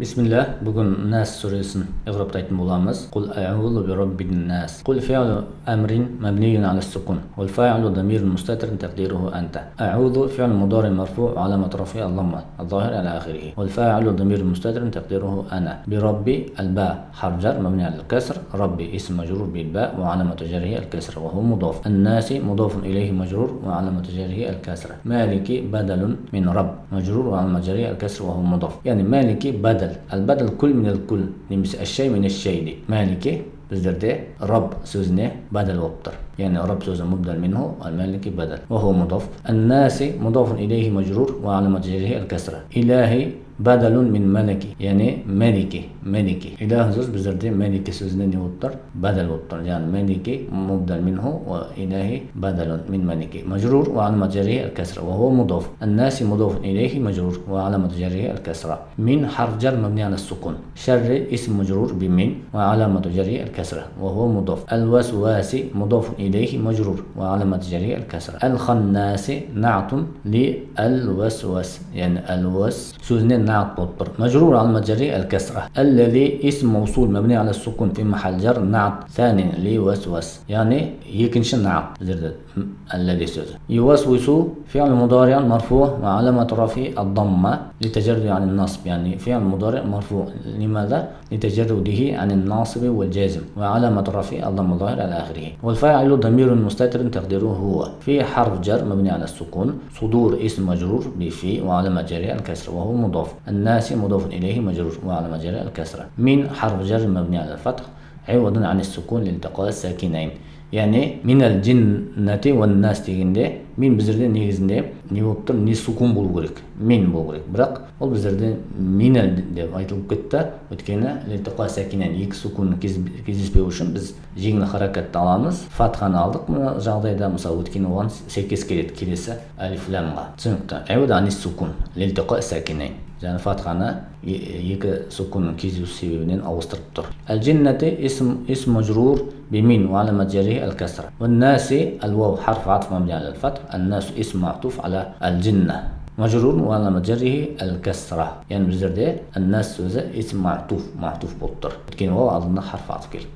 Bismillah, bugun Nas suresini iqrobtaytın bolamiz. Qul a'udhu bi rabbin nas. Qul fi'lu amrin mabniyun 'ala as-sukun wal fa'ilu damirun mustatirun taqdiruhu anta. A'udhu fi'l mudari marfu' 'alamat raf'ihi ad-dhamma adh-dhahira 'ala akhirih. Wal fa'ilu damirun mustatirun taqdiruhu ana. Bi rabbi al-ba harf jar mabni 'ala al-kasr. Rabbi ism majrur bil ba wa 'alamatu jarrihi al-kasra wa huwa mudaf. An-nasi mudafun ilayhi majrur wa 'alamatu jarrihi al-kasra. Maliki badalun min rabb majrur wa 'alamatu jarrihi al-kasra wa huwa mudaf. Yani maliki badal البدل كل من الكل немесе الشيء من الشيء دي مالكي bizlerde Rab sözüne badal oluptur. Yani Rab sözü mubdal minhu al-maliki badal. Ve huve mudaf. El-nasi mudafun ileyhi mecrur ve alamet cerrihi el-kesra. İlahi badalun min meleki. Yani meliki. İlahi söz bizlerde meliki sözüne ne oluptur? Badal oluptur. Yani meliki mubdal minhu ve ilahi badalun min meliki. Mecrur ve alamet cerrihi el-kesra. Ve huve mudaf. El-nasi mudafun ileyhi mecrur ve alamet cerrihi el-kesra. Min harf jar mabni ala sukun. Şerri ism mecrur bi min ve alamet cerrihi el-kesra. وهو مضاف. الوسواس مضاف إليه مجرور وعلامة جره الكسرة. الخناس نعت للوسواس يعني سوزن نعت بطر مجرور علامة جره الكسرة. الذي اسم موصول مبني على السكون في محل جر نعت ثاني لوسوس يعني يكنش نعت الذي سوز. يوسوس فعل مضارع مرفوع وعلامة رفعه الضمة لتجرد عن النصب يعني فعل مضارع مرفوع لماذا؟ لتجرده عن الناصب والجازم وعلامة رفعه الضم الظاهر على آخره. والفاعل ضمير مستتر تقديره هو. في حرف جر مبني على السكون. صدور اسم مجرور بفي وعلامة جره الكسر وهو مضاف. الناس مضاف إليه مجرور وعلامة جره الكسرة. من حرف جر مبني على الفتح عوضا عن السكون لالتقاء الساكنين. Yani minel cinneti ve nas degende min bizlerde negizinde ne boluptur? Ne sukun bolu gerek. Min bolu gerek. Biroq ol bizlerde minel deb aytылып ketdi. Ötkeni iltiqa sakinen iki sukun кездеспеу үшін biz жеңіл харакатты аламыз. Фатханы алдық мына жағдайда, мысалы өткені оған сәйкес келеді келесі алиф ламға. Түсінікті. Әуд анис сукун илтиқа сакинайн. Yani Fatha'nı iki sukunun kesişmesi sebebinden ауыстырып тұр. El-cinneti ism mecrur bimin ve alamet cerrihi el-kesra. Ve-nasi el-vav harf atf mabni ala el-fath. El-nasu ism ma'tuf ala el-cinne. Mecrur ve alamet cerrihi el-kesra. Yani bizlerde el-nas sözü ism ma'tuf bolup тұр. Өйткені ол алдында harf atf келді.